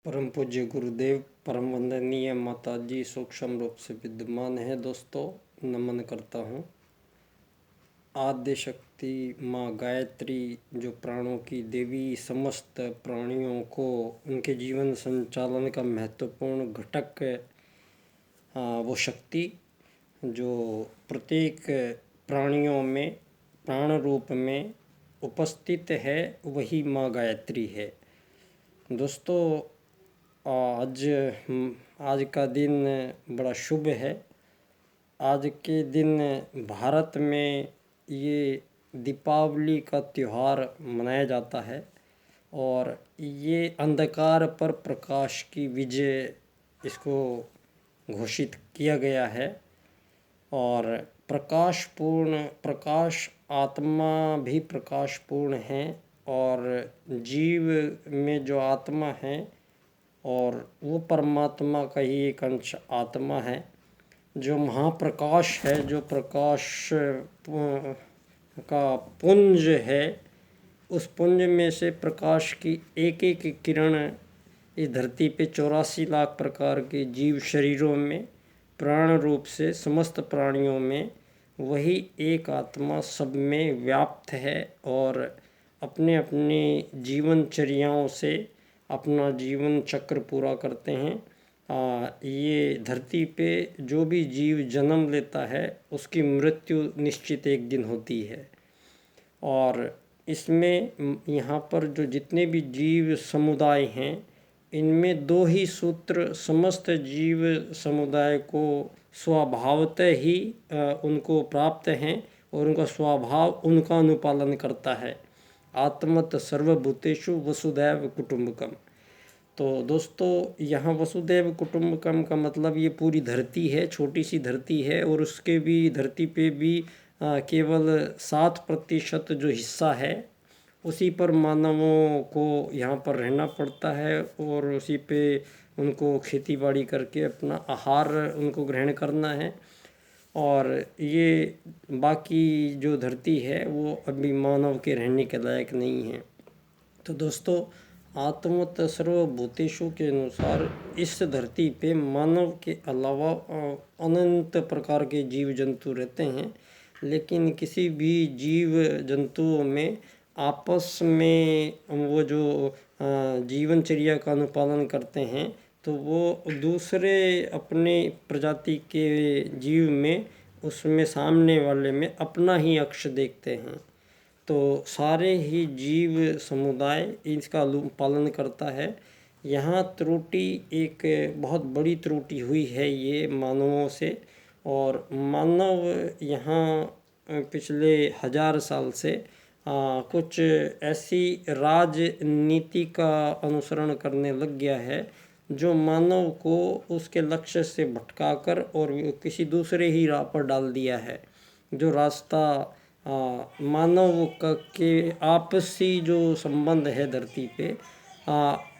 परम पूज्य गुरुदेव, परम वंदनीय माता जी सूक्ष्म रूप से विद्यमान है। दोस्तों, नमन करता हूँ। आद्य शक्ति माँ गायत्री, जो प्राणों की देवी, समस्त प्राणियों को उनके जीवन संचालन का महत्वपूर्ण घटक वो शक्ति जो प्रत्येक प्राणियों में प्राण रूप में उपस्थित है, वही माँ गायत्री है। दोस्तों, आज का दिन बड़ा शुभ है। आज के दिन भारत में ये दीपावली का त्यौहार मनाया जाता है और ये अंधकार पर प्रकाश की विजय, इसको घोषित किया गया है। और प्रकाश आत्मा भी प्रकाशपूर्ण है और जीव में जो आत्मा है और वो परमात्मा का ही एक अंश आत्मा है। जो महाप्रकाश है, जो प्रकाश का पुंज है, उस पुंज में से प्रकाश की एक एक किरण इस धरती पे 84 लाख प्रकार के जीव शरीरों में प्राण रूप से समस्त प्राणियों में वही एक आत्मा सब में व्याप्त है और अपने अपने जीवनचर्याओं से अपना जीवन चक्र पूरा करते हैं। ये धरती पे जो भी जीव जन्म लेता है उसकी मृत्यु निश्चित एक दिन होती है। और इसमें यहाँ पर जो जितने भी जीव समुदाय हैं, इनमें दो ही सूत्र समस्त जीव समुदाय को स्वभावतः ही उनको प्राप्त हैं और उनका स्वभाव उनका अनुपालन करता है। आत्मत सर्वभूतेषु वसुधैव कुटुम्बकम। तो दोस्तों, यहाँ वसुधैव कुटुम्बकम का मतलब ये पूरी धरती है, छोटी सी धरती है और उसके भी धरती पे भी केवल 7% जो हिस्सा है उसी पर मानवों को यहाँ पर रहना पड़ता है और उसी पे उनको खेती बाड़ी करके अपना आहार उनको ग्रहण करना है। और ये बाकी जो धरती है वो अभी मानव के रहने के लायक नहीं है। तो दोस्तों, आत्मत सर्वभूतेषु के अनुसार इस धरती पे मानव के अलावा अनंत प्रकार के जीव जंतु रहते हैं, लेकिन किसी भी जीव जंतुओं में आपस में वो जो जीवनचर्या का अनुपालन करते हैं, तो वो दूसरे अपने प्रजाति के जीव में उसमें सामने वाले में अपना ही अक्ष देखते हैं। तो सारे ही जीव समुदाय इसका पालन करता है। यहाँ त्रुटि, एक बहुत बड़ी त्रुटि हुई है ये मानवों से, और मानव यहाँ पिछले 1000 साल से कुछ ऐसी राजनीति का अनुसरण करने लग गया है जो मानव को उसके लक्ष्य से भटकाकर और किसी दूसरे ही राह पर डाल दिया है। जो रास्ता मानव के आपसी जो संबंध है धरती पे,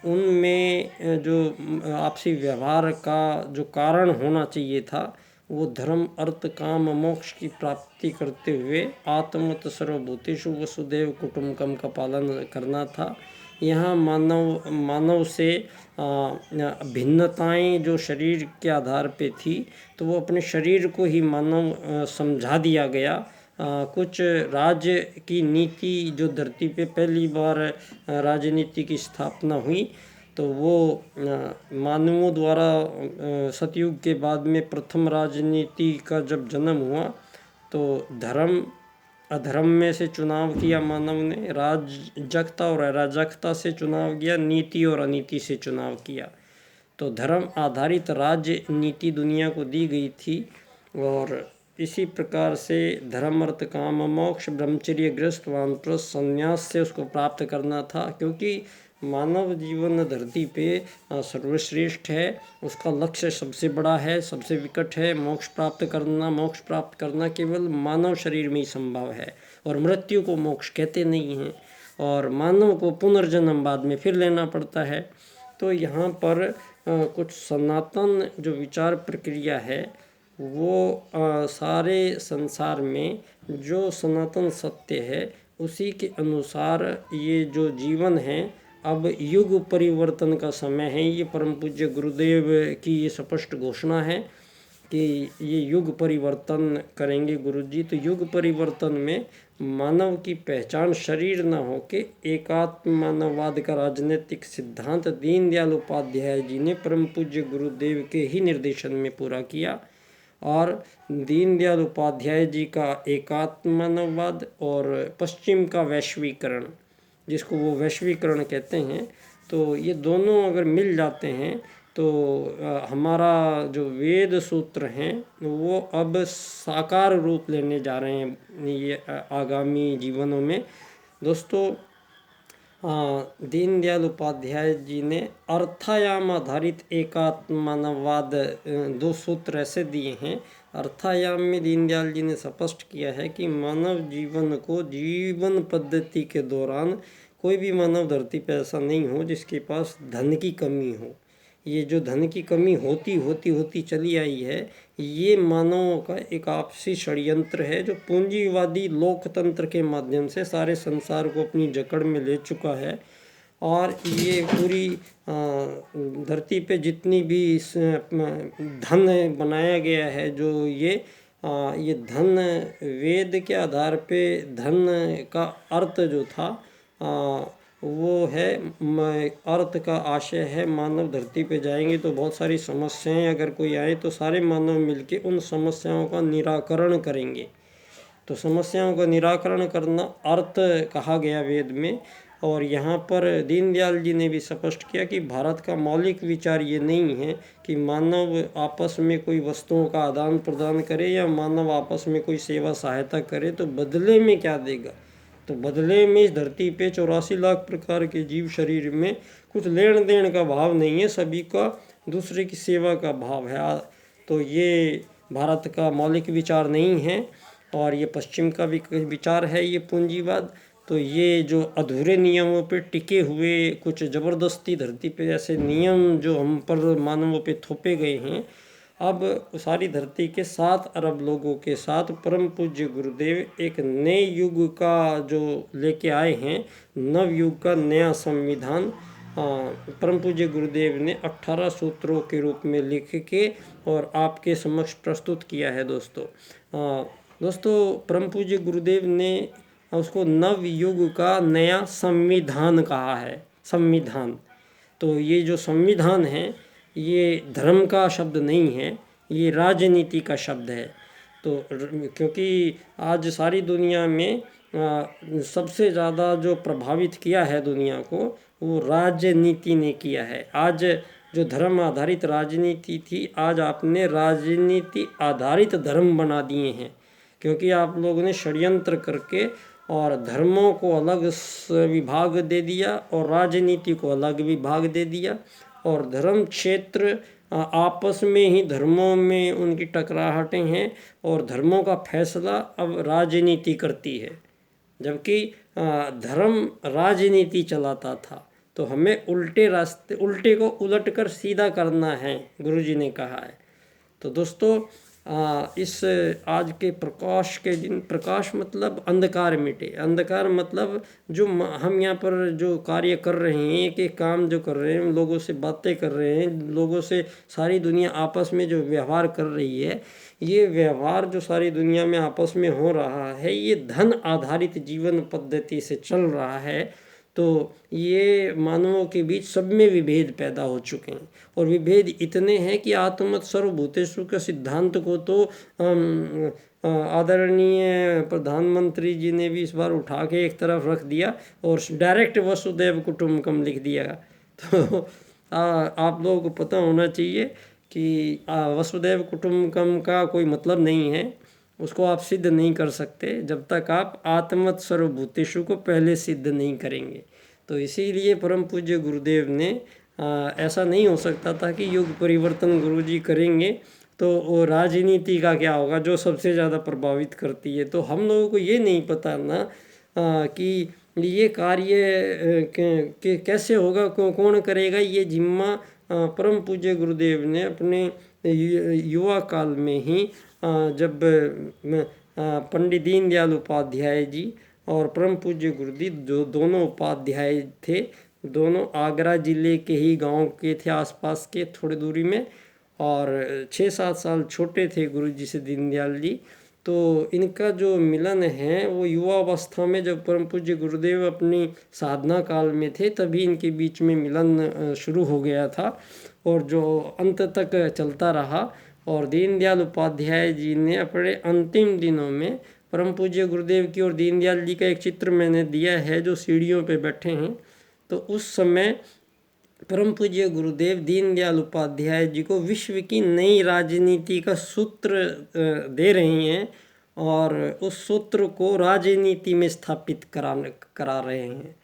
उनमें जो आपसी व्यवहार का जो कारण होना चाहिए था, वो धर्म अर्थ काम मोक्ष की प्राप्ति करते हुए आत्मत सर्वभूतेषु वसुधैव कुटुम्बकम का पालन करना था। यहाँ मानव से भिन्नताएं जो शरीर के आधार पे थी, तो वो अपने शरीर को ही मानव समझा दिया गया। कुछ राज्य की नीति जो धरती पे पहली बार राजनीति की स्थापना हुई, तो वो मानवों द्वारा सतयुग के बाद में प्रथम राजनीति का जब जन्म हुआ, तो धर्म अधर्म में से चुनाव किया मानव ने, राजकता और अराजकता से चुनाव किया, नीति और अनीति से चुनाव किया। तो धर्म आधारित राज्य नीति दुनिया को दी गई थी और इसी प्रकार से धर्म अर्थ काम मोक्ष ब्रह्मचर्य गृहस्थ वानप्रस्थ संन्यास से उसको प्राप्त करना था, क्योंकि मानव जीवन धरती पे सर्वश्रेष्ठ है। उसका लक्ष्य सबसे बड़ा है, सबसे विकट है। मोक्ष प्राप्त करना केवल मानव शरीर में ही संभव है और मृत्यु को मोक्ष कहते नहीं हैं और मानव को पुनर्जन्म बाद में फिर लेना पड़ता है। तो यहाँ पर कुछ सनातन जो विचार प्रक्रिया है, वो सारे संसार में जो सनातन सत्य है उसी के अनुसार ये जो जीवन है अब युग परिवर्तन का समय है। ये परम पूज्य गुरुदेव की ये स्पष्ट घोषणा है कि ये युग परिवर्तन करेंगे गुरुजी। तो युग परिवर्तन में मानव की पहचान शरीर न होके एकात्म मानववाद का राजनीतिक सिद्धांत दीनदयाल उपाध्याय जी ने परम पूज्य गुरुदेव के ही निर्देशन में पूरा किया। और दीनदयाल उपाध्याय जी का एकात्म मानववाद और पश्चिम का वैश्वीकरण, जिसको वो वैश्वीकरण कहते हैं, तो ये दोनों अगर मिल जाते हैं तो हमारा जो वेद सूत्र हैं वो अब साकार रूप लेने जा रहे हैं ये आगामी जीवनों में। दोस्तों, दीनदयाल उपाध्याय जी ने अर्थायाम आधारित एकात्म मानववाद 2 सूत्र ऐसे दिए हैं। अर्थायाम में दीनदयाल जी ने स्पष्ट किया है कि मानव जीवन को जीवन पद्धति के दौरान कोई भी मानव धरती पर ऐसा नहीं हो जिसके पास धन की कमी हो। ये जो धन की कमी होती चली आई है, ये मानवों का एक आपसी षड्यंत्र है जो पूंजीवादी लोकतंत्र के माध्यम से सारे संसार को अपनी जकड़ में ले चुका है। और ये पूरी धरती पे जितनी भी धन बनाया गया है, जो ये धन वेद के आधार पे धन का अर्थ जो था वो है, अर्थ का आशय है मानव धरती पे जाएंगे तो बहुत सारी समस्याएं अगर कोई आए तो सारे मानव मिलके उन समस्याओं का निराकरण करेंगे। तो समस्याओं का निराकरण करना अर्थ कहा गया वेद में। और यहाँ पर दीनदयाल जी ने भी स्पष्ट किया कि भारत का मौलिक विचार ये नहीं है कि मानव आपस में कोई वस्तुओं का आदान प्रदान करे या मानव आपस में कोई सेवा सहायता करे तो बदले में क्या देगा। तो बदले में इस धरती पे 84 लाख प्रकार के जीव शरीर में कुछ लेन देन का भाव नहीं है, सभी का दूसरे की सेवा का भाव है। तो ये भारत का मौलिक विचार नहीं है और ये पश्चिम का भी विचार है, ये पूंजीवाद। तो ये जो अधूरे नियमों पे टिके हुए कुछ ज़बरदस्ती धरती पे ऐसे नियम जो हम पर मानवों पे थोपे गए हैं, अब सारी धरती के 7 अरब लोगों के साथ परम पूज्य गुरुदेव एक नए युग का जो लेके आए हैं, नव युग का नया संविधान परम पूज्य गुरुदेव ने 18 सूत्रों के रूप में लिख के और आपके समक्ष प्रस्तुत किया है। दोस्तों, परम पूज्य गुरुदेव ने उसको नव युग का नया संविधान कहा है। संविधान, तो ये जो संविधान है ये धर्म का शब्द नहीं है, ये राजनीति का शब्द है। तो क्योंकि आज सारी दुनिया में सबसे ज़्यादा जो प्रभावित किया है दुनिया को वो राजनीति ने किया है। आज जो धर्म आधारित राजनीति थी, आज आपने राजनीति आधारित धर्म बना दिए हैं, क्योंकि आप लोगों ने षड्यंत्र करके और धर्मों को अलग विभाग दे दिया और राजनीति को अलग विभाग दे दिया। और धर्म क्षेत्र आपस में ही धर्मों में उनकी टकराहटें हैं और धर्मों का फैसला अब राजनीति करती है, जबकि धर्म राजनीति चलाता था। तो हमें उल्टे को उलट कर सीधा करना है, गुरुजी ने कहा है। तो दोस्तों, इस आज के प्रकाश के दिन, प्रकाश मतलब अंधकार मिटे, अंधकार मतलब जो हम यहाँ पर जो कार्य कर रहे हैं, एक काम जो कर रहे हैं, लोगों से बातें कर रहे हैं, लोगों से सारी दुनिया आपस में जो व्यवहार कर रही है, ये व्यवहार जो सारी दुनिया में आपस में हो रहा है, ये धन आधारित जीवन पद्धति से चल रहा है। तो ये मानवों के बीच सब में विभेद पैदा हो चुके हैं और विभेद इतने हैं कि आत्मत सर्वभूतेषु के सिद्धांत को तो आदरणीय प्रधानमंत्री जी ने भी इस बार उठा के एक तरफ रख दिया और डायरेक्ट वसुदैव कुटुंबकम लिख दिया। तो आप लोगों को पता होना चाहिए कि वसुदैव कुटुंबकम का कोई मतलब नहीं है, उसको आप सिद्ध नहीं कर सकते जब तक आप आत्मत सर्वभूतेषु को पहले सिद्ध नहीं करेंगे। तो इसीलिए परम पूज्य गुरुदेव ने ऐसा नहीं हो सकता था कि युग परिवर्तन गुरुजी करेंगे तो वो राजनीति का क्या होगा जो सबसे ज़्यादा प्रभावित करती है। तो हम लोगों को ये नहीं पता ना कि ये कार्य कैसे होगा, कौन करेगा। ये जिम्मा परम पूज्य गुरुदेव ने अपने युवा काल में ही जब पंडित दीनदयाल उपाध्याय जी और परम पूज्य गुरुदेव जो दोनों उपाध्याय थे, दोनों आगरा ज़िले के ही गांव के थे, आसपास के थोड़ी दूरी में, और 6-7 साल छोटे थे गुरुजी से दीनदयाल जी। तो इनका जो मिलन है वो युवावस्था में, जब परम पूज्य गुरुदेव अपनी साधना काल में थे तभी इनके बीच में मिलन शुरू हो गया था, और जो अंत तक चलता रहा। और दीनदयाल उपाध्याय जी ने अपने अंतिम दिनों में परम पूज्य गुरुदेव की, और दीनदयाल जी का एक चित्र मैंने दिया है जो सीढ़ियों पे बैठे हैं, तो उस समय परम पूज्य गुरुदेव दीनदयाल उपाध्याय जी को विश्व की नई राजनीति का सूत्र दे रहे हैं, और उस सूत्र को राजनीति में स्थापित करा रहे हैं।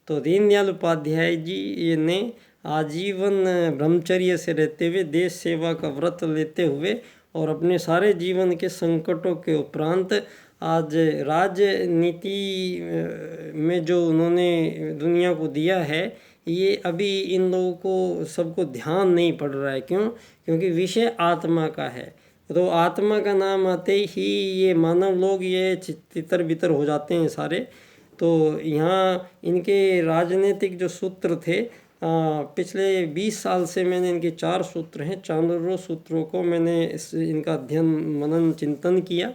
तो दीनदयाल उपाध्याय जी ने आजीवन ब्रह्मचर्य से रहते हुए, देश सेवा का व्रत लेते हुए, और अपने सारे जीवन के संकटों के उपरांत आज राजनीति में जो उन्होंने दुनिया को दिया है, ये अभी इन लोगों को सबको ध्यान नहीं पड़ रहा है। क्यों? क्योंकि विषय आत्मा का है। तो आत्मा का नाम आते ही ये मानव लोग ये तितर बितर हो जाते हैं सारे। तो यहाँ इनके राजनीतिक जो सूत्र थे, पिछले 20 साल से मैंने इनके 4 सूत्र हैं, चांद्रो सूत्रों को मैंने इनका अध्ययन मनन चिंतन किया,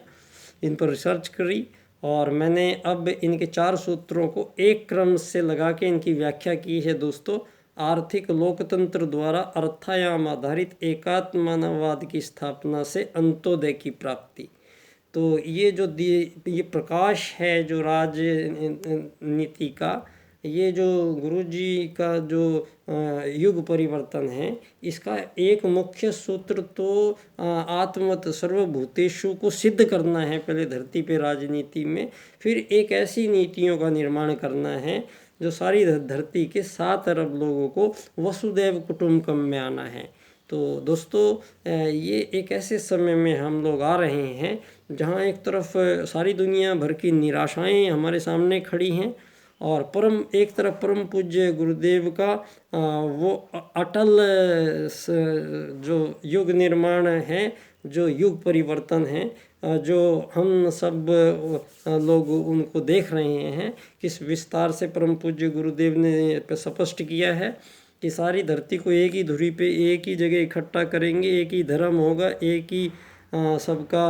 इन पर रिसर्च करी, और मैंने अब इनके 4 सूत्रों को एक क्रम से लगा के इनकी व्याख्या की है दोस्तों। आर्थिक लोकतंत्र द्वारा अर्थायाम आधारित एकात्म मानववाद की स्थापना से अंत्योदय की प्राप्ति। तो ये जो ये प्रकाश है जो राजनीति का, ये जो गुरुजी का जो युग परिवर्तन है, इसका एक मुख्य सूत्र तो आत्मवत सर्वभूतेषु को सिद्ध करना है पहले धरती पे राजनीति में, फिर एक ऐसी नीतियों का निर्माण करना है जो सारी धरती के 7 अरब लोगों को वसुदैव कुटुंबकम में आना है। तो दोस्तों ये एक ऐसे समय में हम लोग आ रहे हैं जहाँ एक तरफ सारी दुनिया भर की निराशाएं हमारे सामने खड़ी हैं, और एक तरफ परम पूज्य गुरुदेव का वो अटल जो युग निर्माण है, जो युग परिवर्तन है, जो हम सब लोग उनको देख रहे हैं, किस विस्तार से परम पूज्य गुरुदेव ने स्पष्ट किया है कि सारी धरती को एक ही धुरी पे एक ही जगह इकट्ठा करेंगे, एक ही धर्म होगा, एक ही सबका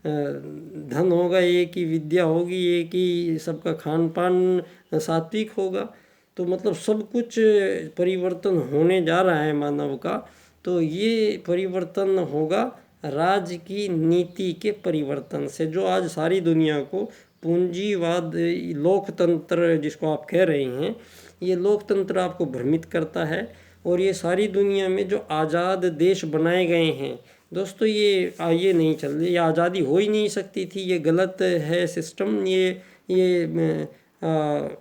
धन होगा, एक ही विद्या होगी, एक ही सबका खान पान सात्विक होगा। तो मतलब सब कुछ परिवर्तन होने जा रहा है मानव का। तो ये परिवर्तन होगा राज की नीति के परिवर्तन से, जो आज सारी दुनिया को पूंजीवाद लोकतंत्र जिसको आप कह रहे हैं, ये लोकतंत्र आपको भ्रमित करता है। और ये सारी दुनिया में जो आज़ाद देश बनाए गए हैं दोस्तों, ये नहीं चल रही, ये आज़ादी हो ही नहीं सकती थी, ये गलत है सिस्टम, ये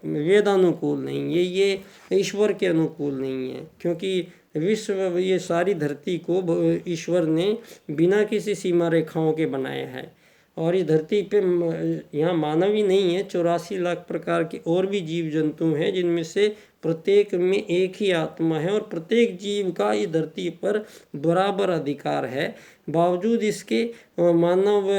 वेदानुकूल नहीं है, ये ईश्वर के अनुकूल नहीं है। क्योंकि विश्व, ये सारी धरती को ईश्वर ने बिना किसी सीमा रेखाओं के बनाया है, और इस धरती पे यहाँ मानव ही नहीं है, 84 लाख प्रकार के और भी जीव जंतु हैं, जिनमें से प्रत्येक में एक ही आत्मा है, और प्रत्येक जीव का इस धरती पर बराबर अधिकार है। बावजूद इसके मानव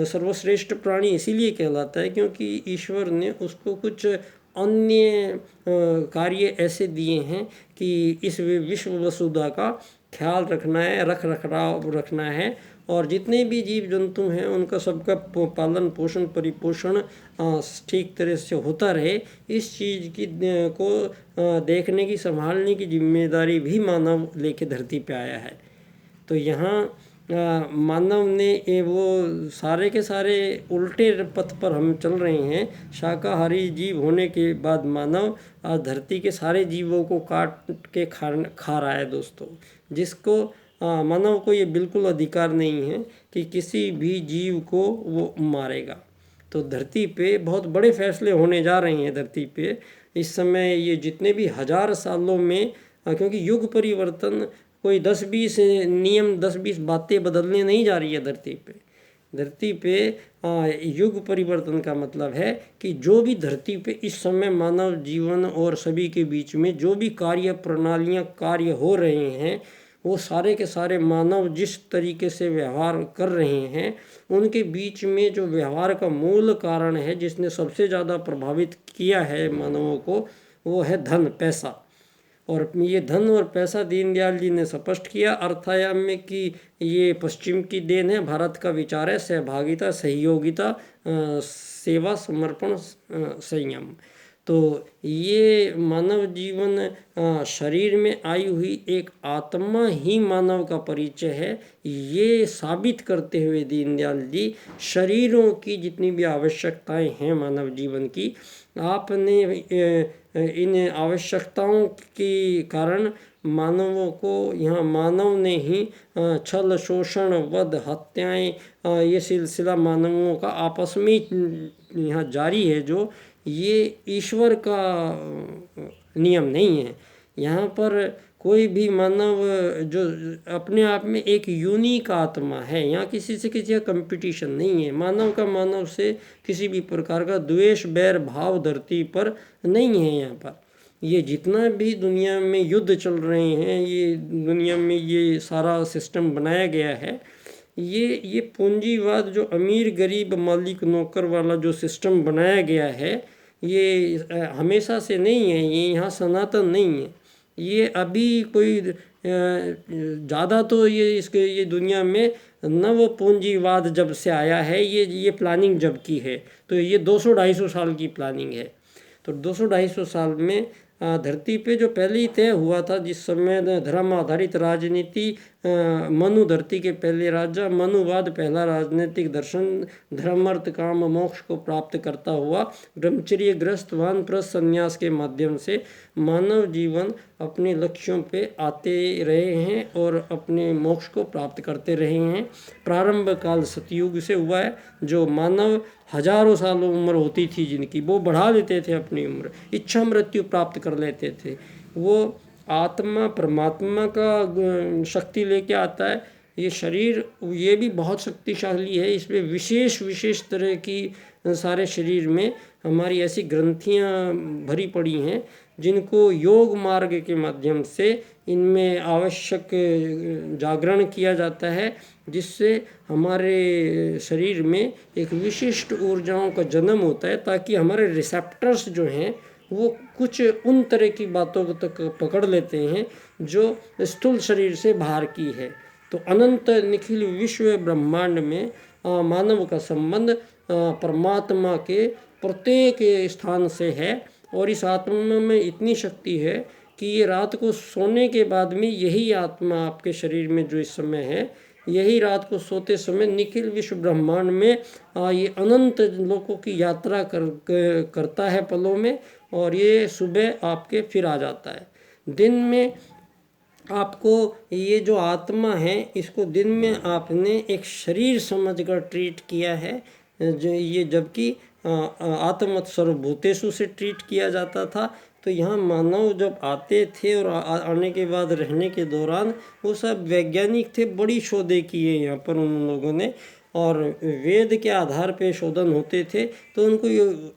सर्वश्रेष्ठ प्राणी इसीलिए कहलाता है क्योंकि ईश्वर ने उसको कुछ अन्य कार्य ऐसे दिए हैं कि इस विश्व वसुधा का ख्याल रखना है, रखरखाव रखना है, और जितने भी जीव जंतु हैं उनका सबका पालन पोषण परिपोषण ठीक तरह से होता रहे, इस चीज़ की को देखने की, संभालने की जिम्मेदारी भी मानव लेके धरती पे आया है। तो यहाँ मानव ने वो सारे के सारे उल्टे पथ पर हम चल रहे हैं। शाकाहारी जीव होने के बाद मानव आज धरती के सारे जीवों को काट के खा रहा है दोस्तों, जिसको मानव को ये बिल्कुल अधिकार नहीं है कि किसी भी जीव को वो मारेगा। तो धरती पे बहुत बड़े फैसले होने जा रहे हैं धरती पे इस समय, ये जितने भी 1000 सालों में, क्योंकि युग परिवर्तन कोई 10-20 नियम, 10-20 बातें बदलने नहीं जा रही है धरती पे युग परिवर्तन का मतलब है कि जो भी धरती पे इस समय मानव जीवन और सभी के बीच में जो भी कार्य प्रणालियाँ कार्य हो रहे हैं, वो सारे के सारे मानव जिस तरीके से व्यवहार कर रहे हैं, उनके बीच में जो व्यवहार का मूल कारण है, जिसने सबसे ज़्यादा प्रभावित किया है मानवों को, वो है धन, पैसा। और ये धन और पैसा दीनदयाल जी ने स्पष्ट किया अर्थायाम में कि ये पश्चिम की देन है, भारत का विचार है सहभागिता, सहयोगिता, सेवा, समर्पण, संयम। तो ये मानव जीवन शरीर में आई हुई एक आत्मा ही मानव का परिचय है, ये साबित करते हुए दीनदयाल जी शरीरों की जितनी भी आवश्यकताएं हैं मानव जीवन की, आपने इन आवश्यकताओं के कारण मानवों को, यहाँ मानव ने ही छल, शोषण, वध, हत्याएं, ये सिलसिला मानवों का आपस में यहाँ जारी है, जो ये ईश्वर का नियम नहीं है। यहाँ पर कोई भी मानव जो अपने आप में एक यूनिक आत्मा है, यहाँ किसी से किसी का कंपटीशन नहीं है। मानव का मानव से किसी भी प्रकार का द्वेष, बैर भाव धरती पर नहीं है। यहाँ पर ये जितना भी दुनिया में युद्ध चल रहे हैं, ये दुनिया में ये सारा सिस्टम बनाया गया है, ये पूंजीवाद जो अमीर गरीब मालिक नौकर वाला जो सिस्टम बनाया गया है, ये हमेशा से नहीं है, ये यहाँ सनातन नहीं है। ये अभी कोई ज़्यादा तो ये दुनिया में नव पूंजीवाद जब से आया है, ये प्लानिंग जब की है, तो ये 200-250 साल की प्लानिंग है। तो 200-250 साल में धरती पे जो पहले ही तय हुआ था, जिस समय धर्म आधारित राजनीति, मनु धरती के पहले राजा, मनुवाद पहला राजनीतिक दर्शन, धर्म अर्थ काम मोक्ष को प्राप्त करता हुआ ब्रह्मचर्य ग्रस्त वानप्रस्थ संन्यास के माध्यम से मानव जीवन अपने लक्ष्यों पे आते रहे हैं और अपने मोक्ष को प्राप्त करते रहे हैं। प्रारंभ काल सतयुग से हुआ है, जो मानव हजारों सालों उम्र होती थी जिनकी, वो बढ़ा लेते थे अपनी उम्र, इच्छा मृत्यु प्राप्त कर लेते थे। वो आत्मा परमात्मा का शक्ति लेके आता है। ये शरीर ये भी बहुत शक्तिशाली है, इसमें विशेष तरह की सारे शरीर में हमारी ऐसी ग्रंथियां भरी पड़ी हैं जिनको योग मार्ग के माध्यम से इनमें आवश्यक जागरण किया जाता है, जिससे हमारे शरीर में एक विशिष्ट ऊर्जाओं का जन्म होता है, ताकि हमारे रिसेप्टर्स जो हैं वो कुछ उन तरह की बातों को तक पकड़ लेते हैं जो स्थूल शरीर से बाहर की है। तो अनंत निखिल विश्व ब्रह्मांड में मानव का संबंध परमात्मा के प्रत्येक स्थान से है, और इस आत्मा में इतनी शक्ति है कि ये रात को सोने के बाद में यही आत्मा आपके शरीर में जो इस समय है, यही रात को सोते समय निखिल विश्व ब्रह्मांड में ये अनंत लोकों की यात्रा करता है पलों में, और ये सुबह आपके फिर आ जाता है। दिन में आपको ये जो आत्मा है, इसको दिन में आपने एक शरीर समझकर ट्रीट किया है, जो ये जबकि आत्मत सर्वभूतेषु से ट्रीट किया जाता था। तो यहाँ मानव जब आते थे और आने के बाद रहने के दौरान वो सब वैज्ञानिक थे, बड़ी शोधें की है यहाँ पर उन लोगों ने, और वेद के आधार पे शोधन होते थे। तो उनको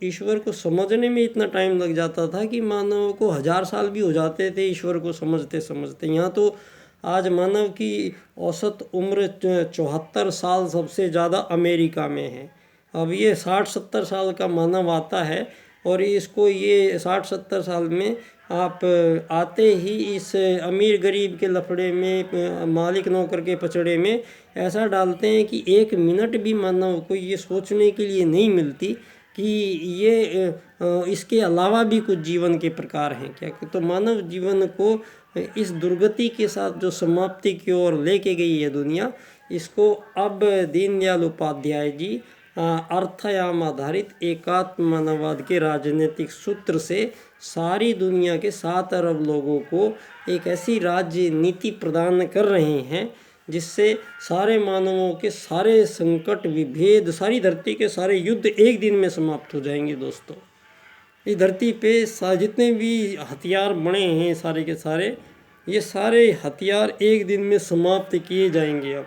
ईश्वर को समझने में इतना टाइम लग जाता था कि मानव को 1000 साल भी हो जाते थे ईश्वर को समझते समझते। यहाँ तो आज मानव की औसत उम्र 74 साल सबसे ज़्यादा अमेरिका में है। अब ये 60-70 साल का मानव आता है, और इसको ये 60-70 साल में आप आते ही इस अमीर गरीब के लफड़े में, मालिक नौकर के पचड़े में ऐसा डालते हैं कि 1 मिनट भी मानव को ये सोचने के लिए नहीं मिलती कि ये इसके अलावा भी कुछ जीवन के प्रकार हैं क्या। तो मानव जीवन को इस दुर्गति के साथ जो समाप्ति की ओर लेके गई है दुनिया, इसको अब दीनदयाल उपाध्याय जी अर्थयाम आधारित एकात्म मानववाद के राजनीतिक सूत्र से सारी दुनिया के 7 अरब लोगों को एक ऐसी राज्य नीति प्रदान कर रहे हैं जिससे सारे मानवों के सारे संकट, विभेद, सारी धरती के सारे युद्ध एक दिन में समाप्त हो जाएंगे। दोस्तों, इस धरती पे जितने भी हथियार बने हैं सारे के सारे, ये सारे हथियार एक दिन में समाप्त किए जाएंगे अब,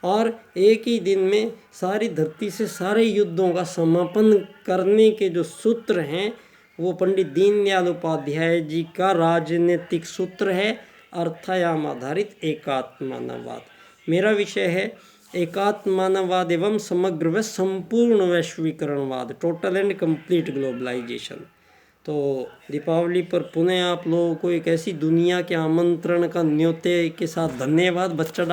और एक ही दिन में सारी धरती से सारे युद्धों का समापन करने के जो सूत्र हैं वो पंडित दीनदयाल उपाध्याय जी का राजनीतिक सूत्र है, अर्थयाम आधारित एकात्म मानववाद। मेरा विषय है एकात्म मानववाद एवं समग्र व संपूर्ण वैश्वीकरणवाद, टोटल एंड कंप्लीट ग्लोबलाइजेशन। तो दीपावली पर पुनः आप लोगों को एक ऐसी दुनिया के आमंत्रण का न्योते के साथ धन्यवाद। बच्चा